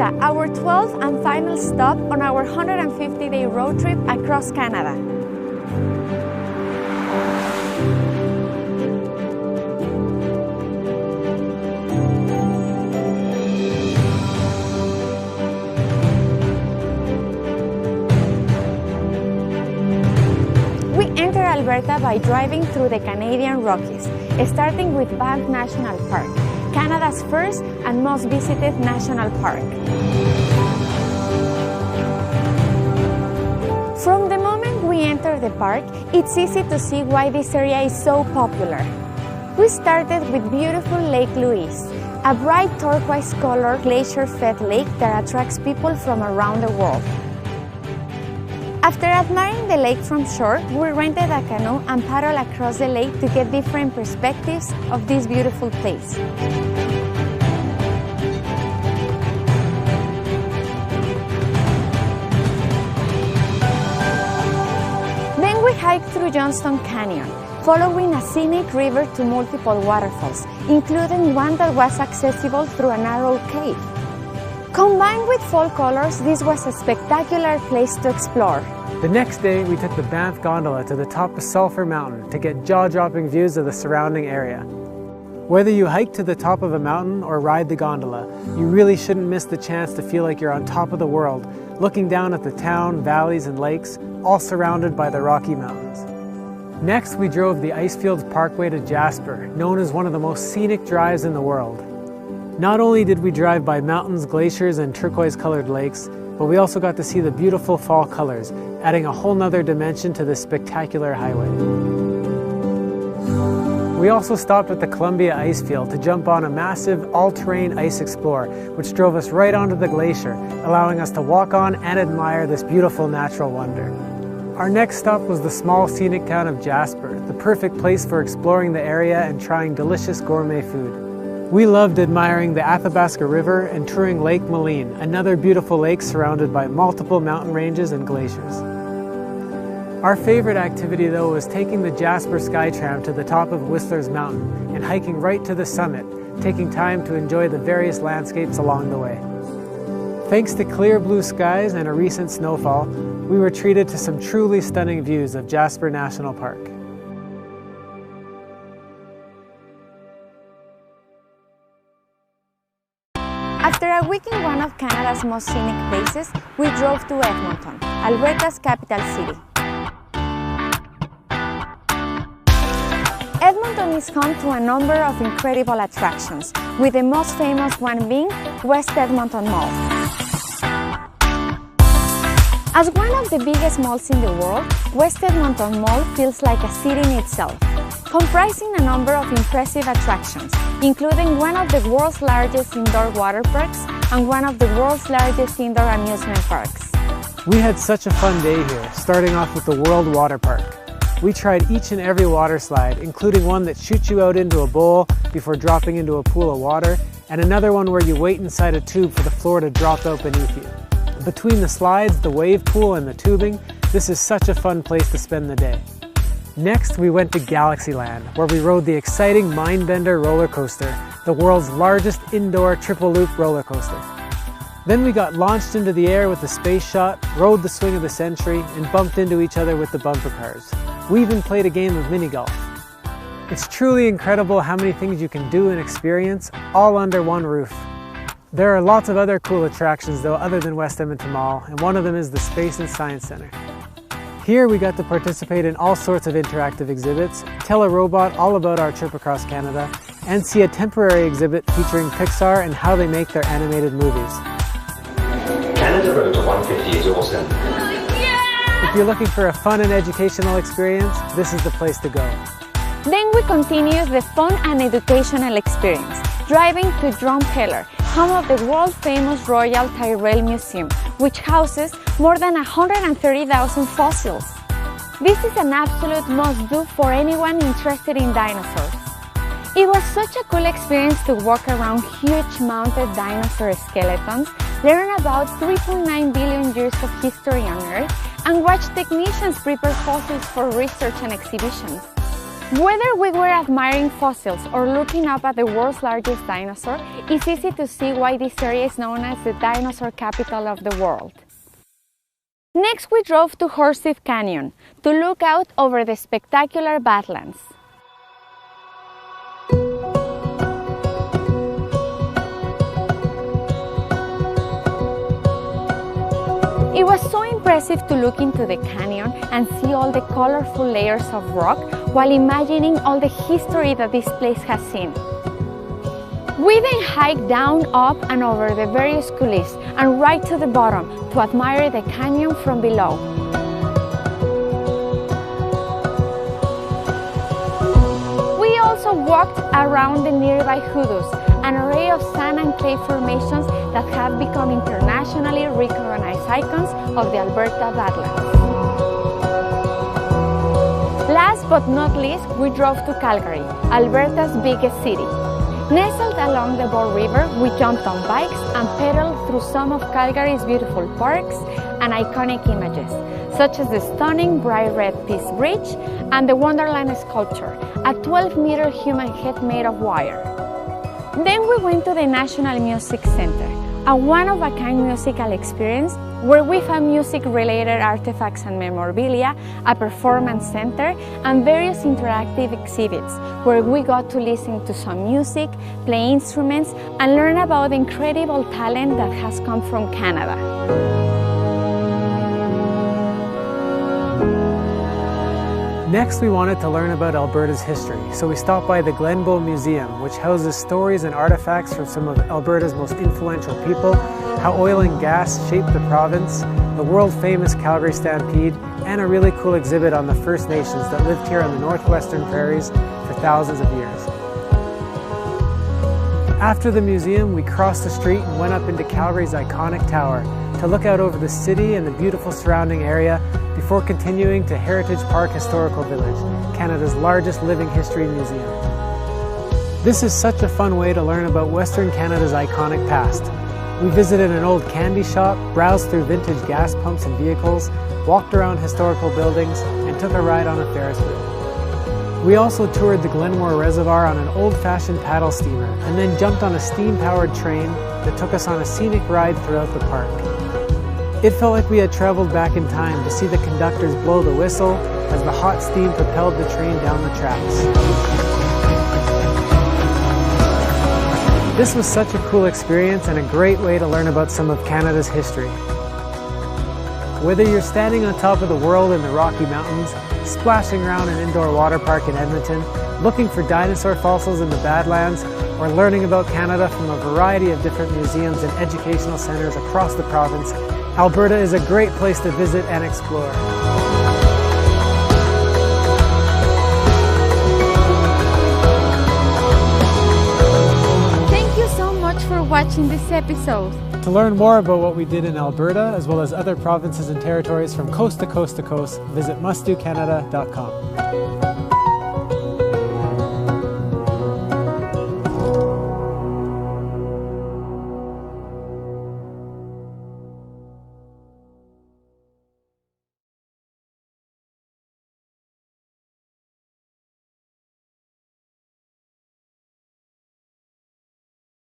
Alberta, our 12th and final stop on our 150-day road trip across Canada. We enter Alberta by driving through the Canadian Rockies, starting with Banff National Park, Canada's first and most visited national park. From the moment we enter the park, it's easy to see why this area is so popular. We started with beautiful Lake Louise, a bright turquoise-colored glacier-fed lake that attracts people from around the world. After admiring the lake from shore, we rented a canoe and paddled across the lake to get different perspectives of this beautiful place. Then we hiked through Johnston Canyon, following a scenic river to multiple waterfalls, including one that was accessible through a narrow cave. Combined with fall colors, this was a spectacular place to explore. The next day, we took the Banff Gondola to the top of Sulphur Mountain to get jaw-dropping views of the surrounding area. Whether you hike to the top of a mountain or ride the gondola, you really shouldn't miss the chance to feel like you're on top of the world, looking down at the town, valleys, and lakes, all surrounded by the Rocky Mountains. Next, we drove the Icefields Parkway to Jasper, known as one of the most scenic drives in the world. Not only did we drive by mountains, glaciers, and turquoise-colored lakes, but we also got to see the beautiful fall colors, adding a whole nother dimension to this spectacular highway. We also stopped at the Columbia Icefield to jump on a massive all-terrain ice explorer, which drove us right onto the glacier, allowing us to walk on and admire this beautiful natural wonder. Our next stop was the small scenic town of Jasper, the perfect place for exploring the area and trying delicious gourmet food. We loved admiring the Athabasca River and touring Lake Moline, another beautiful lake surrounded by multiple mountain ranges and glaciers. Our favorite activity, though, was taking the Jasper Skytram to the top of Whistler's Mountain and hiking right to the summit, taking time to enjoy the various landscapes along the way. Thanks to clear blue skies and a recent snowfall, we were treated to some truly stunning views of Jasper National Park. After a week in one of Canada's most scenic places, we drove to Edmonton, Alberta's capital city. Edmonton is home to a number of incredible attractions, with the most famous one being West Edmonton Mall. As one of the biggest malls in the world, West Edmonton Mall feels like a city in itself, comprising a number of impressive attractions, including one of the world's largest indoor water parks and one of the world's largest indoor amusement parks. We had such a fun day here, starting off with the World Water Park. We tried each and every water slide, including one that shoots you out into a bowl before dropping into a pool of water, and another one where you wait inside a tube for the floor to drop out beneath you. Between the slides, the wave pool, and the tubing, this is such a fun place to spend the day. Next, we went to Galaxyland, where we rode the exciting Mindbender roller coaster, the world's largest indoor triple loop roller coaster. Then we got launched into the air with the space shot, rode the swing of the century, and bumped into each other with the bumper cars. We even played a game of mini golf. It's truly incredible how many things you can do and experience all under one roof. There are lots of other cool attractions though other than West Edmonton Mall, and one of them is the Space and Science Centre. Here we got to participate in all sorts of interactive exhibits, tell a robot all about our trip across Canada, and see a temporary exhibit featuring Pixar and how they make their animated movies. Canada Road to 150 is awesome. If you're looking for a fun and educational experience, this is the place to go. Then we continued the fun and educational experience, driving to Drumheller, home of the world-famous Royal Tyrrell Museum, which houses more than 130,000 fossils. This is an absolute must-do for anyone interested in dinosaurs. It was such a cool experience to walk around huge mounted dinosaur skeletons, learn about 3.9 billion years of history on Earth, and watch technicians prepare fossils for research and exhibitions. Whether we were admiring fossils or looking up at the world's largest dinosaur, it's easy to see why this area is known as the dinosaur capital of the world. Next, we drove to Horsetooth Canyon to look out over the spectacular Badlands. It was so impressive to look into the canyon and see all the colorful layers of rock while imagining all the history that this place has seen. We then hiked down, up and over the various coulees and right to the bottom to admire the canyon from below. We also walked around the nearby hoodoos, an array of sand and clay formations that have become internationally recognized icons of the Alberta Badlands. Last but not least, we drove to Calgary, Alberta's biggest city. Nestled along the Bow River, we jumped on bikes and pedaled through some of Calgary's beautiful parks and iconic images, such as the stunning bright red Peace Bridge and the Wonderland sculpture, a 12-meter human head made of wire. Then we went to the National Music Center, a one-of-a-kind musical experience where we found music-related artifacts and memorabilia, a performance center, and various interactive exhibits where we got to listen to some music, play instruments, and learn about the incredible talent that has come from Canada. Next, we wanted to learn about Alberta's history, so we stopped by the Glenbow Museum, which houses stories and artifacts from some of Alberta's most influential people, how oil and gas shaped the province, the world-famous Calgary Stampede, and a really cool exhibit on the First Nations that lived here on the northwestern prairies for thousands of years. After the museum, we crossed the street and went up into Calgary's iconic tower to look out over the city and the beautiful surrounding area before continuing to Heritage Park Historical Village, Canada's largest living history museum. This is such a fun way to learn about Western Canada's iconic past. We visited an old candy shop, browsed through vintage gas pumps and vehicles, walked around historical buildings, and took a ride on a Ferris wheel. We also toured the Glenmore Reservoir on an old-fashioned paddle steamer, and then jumped on a steam-powered train that took us on a scenic ride throughout the park. It felt like we had traveled back in time to see the conductors blow the whistle as the hot steam propelled the train down the tracks. This was such a cool experience and a great way to learn about some of Canada's history. Whether you're standing on top of the world in the Rocky Mountains, splashing around an indoor water park in Edmonton, looking for dinosaur fossils in the Badlands, or learning about Canada from a variety of different museums and educational centres across the province, Alberta is a great place to visit and explore. Thank you so much for watching this episode. To learn more about what we did in Alberta, as well as other provinces and territories from coast to coast to coast, visit mustdocanada.com.